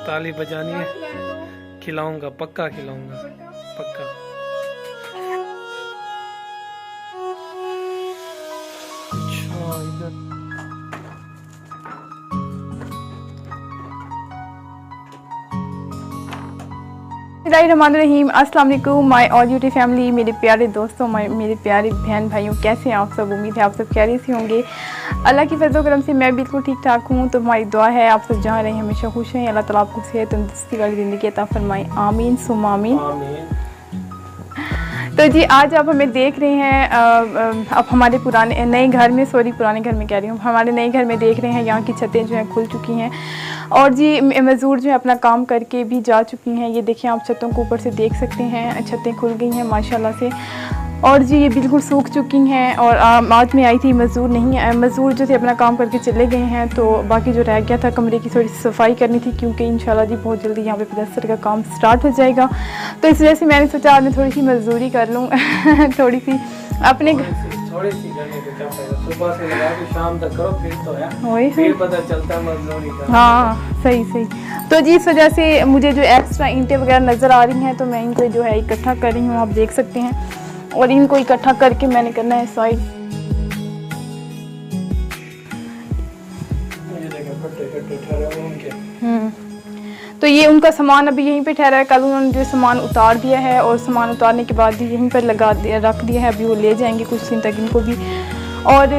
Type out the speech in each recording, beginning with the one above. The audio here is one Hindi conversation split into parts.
ताली बजानी है, खिलाऊंगा, पक्का खिलाऊंगा, पक्का। अच्छा इधर बिस्मिल्लाहिर्रहमानिर्रहीम। अस्सलाम वालेकुम माय ऑल यूट्यूब फैमिली, मेरे प्यारे दोस्तों, मेरे प्यारे बहन भाइयों, कैसे हैं आप सब? उम्मीद है आप सब खैरियत से होंगे। अल्लाह की फज़ल करम से मैं बिल्कुल ठीक ठाक हूँ। तो हमारी दुआ है आप सब जहाँ रहें हमेशा खुश रहें, अल्लाह ताला आपको सेहत तंदुरुस्ती वाली ज़िंदगी अता फरमाए, आमीन सुम्मा आमीन। तो जी आज आप हमें देख रहे हैं अब हमारे पुराने नए घर में, पुराने घर में कह रही हूँ, हमारे नए घर में देख रहे हैं यहाँ की छतें जो हैं खुल चुकी हैं और जी मज़दूर जो है अपना काम करके भी जा चुकी हैं। ये देखिए आप छतों को ऊपर से देख सकते हैं, छतें खुल गई हैं माशाल्लाह से और जी ये बिल्कुल सूख चुकी हैं। और आज मैं आई थी, मज़दूर जो थे अपना काम करके चले गए हैं। तो बाकी जो रह गया था कमरे की थोड़ी सी सफाई करनी थी, क्योंकि इंशाल्लाह जी बहुत जल्दी यहाँ पे प्लास्टर का काम स्टार्ट हो जाएगा। तो इस वजह से मैंने सोचा आज मैं थोड़ी सी मजदूरी कर लूँ थोड़ी सी अपने थोड़ी सी करने को क्या फायदा, सुबह से लगा के शाम तक करो फिर पता चलता है मजदूरी का। हाँ सही। तो जी इस वजह से मुझे जो एक्स्ट्रा ईंटें वगैरह नज़र आ रही हैं तो मैं इनको जो है इकट्ठा कर रही हूँ, आप देख सकते हैं। और इनको इकट्ठा करके मैंने करना है साइड। तो ये उनका सामान अभी यहीं पे ठहरा है, कल उन्होंने जो सामान उतार दिया है और सामान उतारने के बाद यहीं पर रख दिया है। अभी वो ले जाएंगे कुछ दिन तक इनको भी। और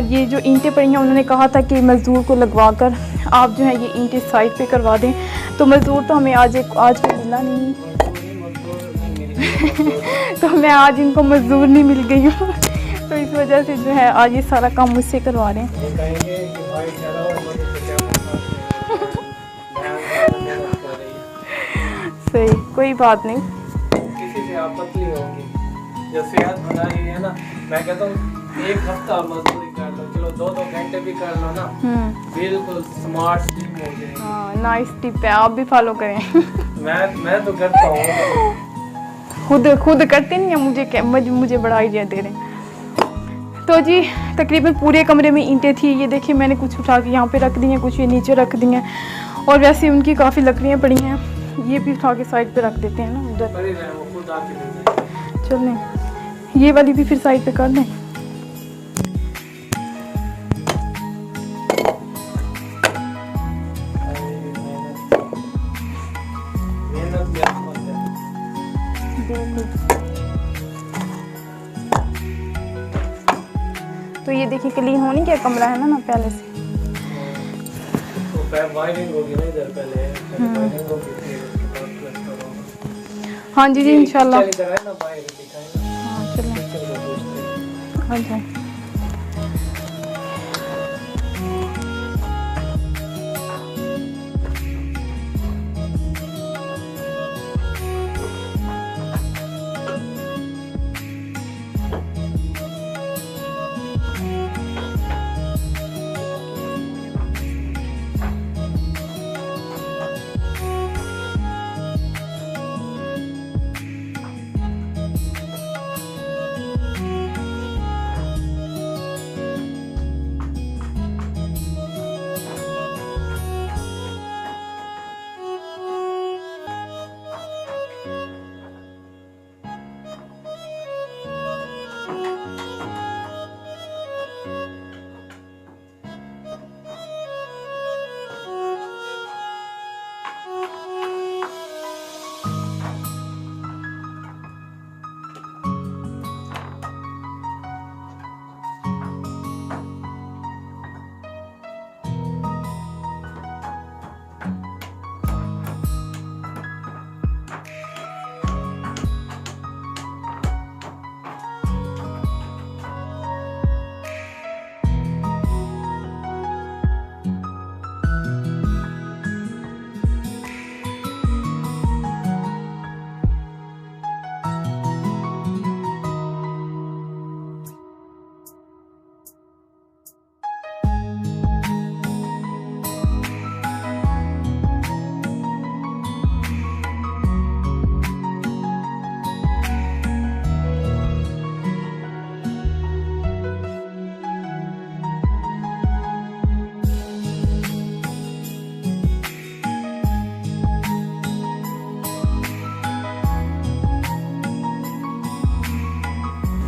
ये जो ईंटें पड़ी हैं उन्होंने कहा था कि मज़दूर को लगवा कर आप जो है ये ईंटें साइड पे करवा दें। तो मज़दूर तो हमें आज कोई मिला नहीं तो मैं आज इनको मजदूर नहीं मिल गई हूँ तो इस वजह से जो है आज ये सारा काम मुझसे करवा रहे हैं। सही, कोई बात नहीं। किसी से आप पतली होंगी, जो सेहत बनाई है ना, मैं कहता हूँ एक हफ्ता मजदूरी कर लो, चलो 2-2 घंटे भी कर लो ना, बिल्कुल स्मार्ट स्लिम हो जाएगी। हाँ नाइस टिप है, आप भी फॉलो करें मैं तो करता हूँ, खुद करते नहीं है, मुझे बड़ा आइडिया दे रहे हैं। तो जी तकरीबन पूरे कमरे में ईंटें थी। ये देखिए मैंने कुछ उठा के यहाँ पे रख दी हैं, कुछ ये नीचे रख दी हैं और वैसे उनकी काफ़ी लकड़ियाँ पड़ी हैं, ये भी उठा के साइड पे रख देते हैं ना उधर। चल ये वाली भी फिर साइड पे कर दें। तो ये देखिए क्लीन होने क्या कमरा है ना पहले से। तो वायरिंग होगी ना इधर पहले, वायरिंग होगी, हाँ जी इंशाल्लाह। हाँ चलो अच्छा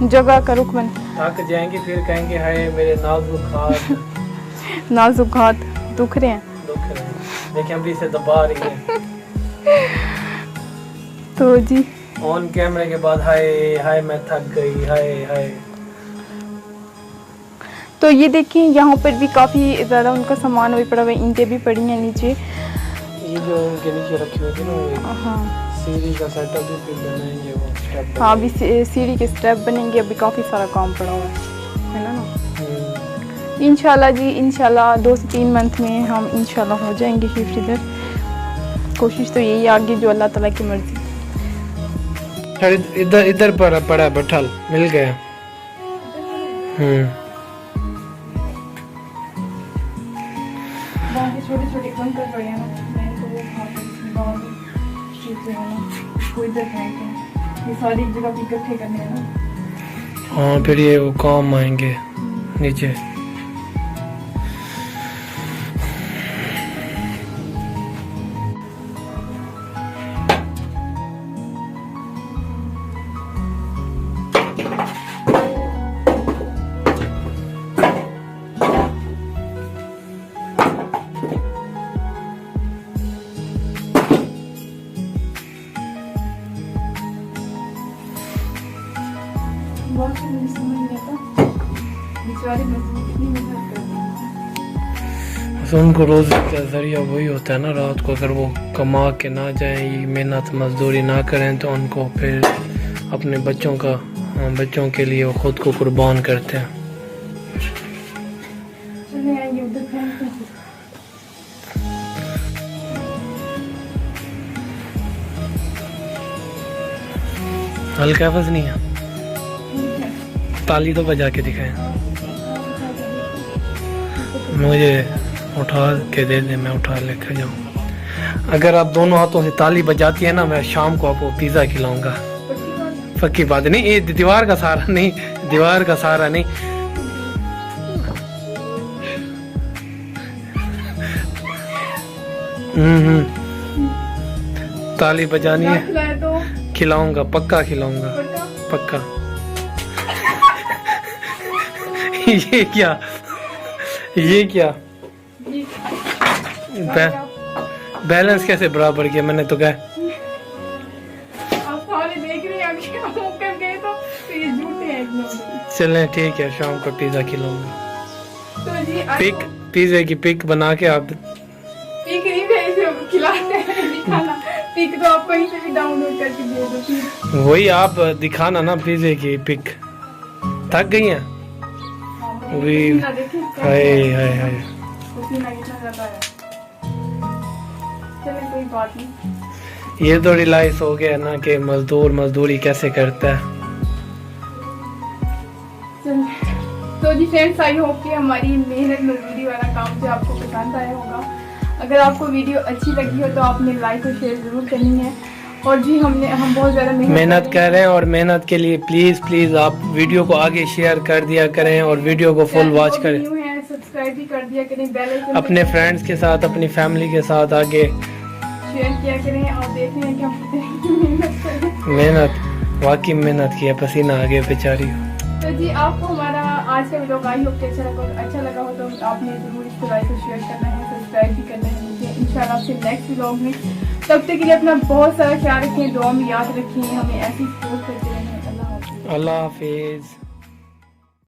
जगह का रुख बन थक जाएंगे, फिर कहेंगे हाय मेरे नाजुक हाथ नाजुक हाथ दुख रहे हैं। देखिए अभी से दबा रही है। तो जी ऑन कैमरे के बाद हाय हाय मैं थक गई, हाय हाय। तो ये देखिए यहाँ पर भी काफ़ी ज़्यादा उनका सामान वही पड़ा हुआ है, ईंटें भी पड़ी हैं नीचे। ये जो उनके नीचे रखी हुई थी ना वो हाँ सीढ़ी का सेटअप भी फिर बनाएंगे वो स्टेप। हाँ अभी सीढ़ी के स्टेप बनेंगे, अभी काफ़ी सारा काम पड़ा हुआ है ना। इंशाल्लाह जी इंशाल्लाह 2 से 3 मंथ में हम इंशाल्लाह हो जाएंगे शिफ्ट इधर। कोशिश तो यही आगे जो अल्लाह ताला की मर्जी। इधर इधर पड़ा बठल मिल गया। छोटे छोटे कंकर पड़े हैं ना, मैंने तो वो कोई इधर फेंके हैं, ये सारी जगह पे इकट्ठे करने हैं ना। हाँ फिर ये वो काम आएंगे नीचे। तो उनको रोज का जरिया वही होता है ना, रात को अगर वो कमा के ना जाएं, मेहनत मजदूरी ना करें तो उनको फिर अपने बच्चों के लिए वो खुद को कुर्बान करते हैं। हल्का फस नहीं है, ताली तो बजा के दिखाएं। मुझे उठा के दे दे, मैं उठा लेकर जाऊँ। अगर आप दोनों हाथों से ताली बजाती है ना, मैं शाम को आपको पिज़्ज़ा खिलाऊंगा। पक्की बात नहीं, ये दीवार का सहारा नहीं, दीवार का सहारा नहीं। ताली बजानी है, खिलाऊंगा, पक्का खिलाऊंगा, पक्का। ये क्या बैलेंस कैसे बराबर किया मैंने तो कहा। चलें ठीक है, शाम को पिज़्ज़ा खिलाऊंगा। पिज़्ज़े की पिक बना के आप पिक तो आप कहीं से भी डाउनलोड करके दे दो। वही आप दिखाना ना पिज़्ज़े की पिक। थक गई हैं? हाय हाय हाय। ये तो रियलाइज हो गया ना कि मजदूर मजदूरी कैसे करता है। तो जी फ्रेंड्स, आई होप कि हमारी मेहनत मजदूरी वाला काम जो आपको पसंद आया होगा। अगर आपको वीडियो अच्छी लगी हो तो आपने लाइक और शेयर जरूर करनी है। और जी हम बहुत ज़्यादा मेहनत कर रहे हैं और मेहनत के लिए प्लीज़ आप वीडियो को आगे शेयर कर दिया करें और वीडियो को फुल वॉच करें, सब्सक्राइब भी कर दिया करें, बेल आइकन अपने फ्रेंड्स के साथ अपनी फैमिली के साथ आगे शेयर किया करें। और देख रहे हैं कि हम मेहनत वाकई मेहनत की है, पसीना आगे बेचारी। तो जी आपको हमारा आज का वीडियो आई होप अच्छा लगा हो तो आपने जरूर इसको लाइक और शेयर करना है, सब्सक्राइब भी करना है मुझे। इंशाल्लाह आपसे नेक्स्ट व्लॉग में, तब तक के लिए अपना बहुत सारा ख्याल रखें, दुआ में याद रखें, हमें ऐसी सपोर्ट करते रहें। अल्लाह हाफिज़।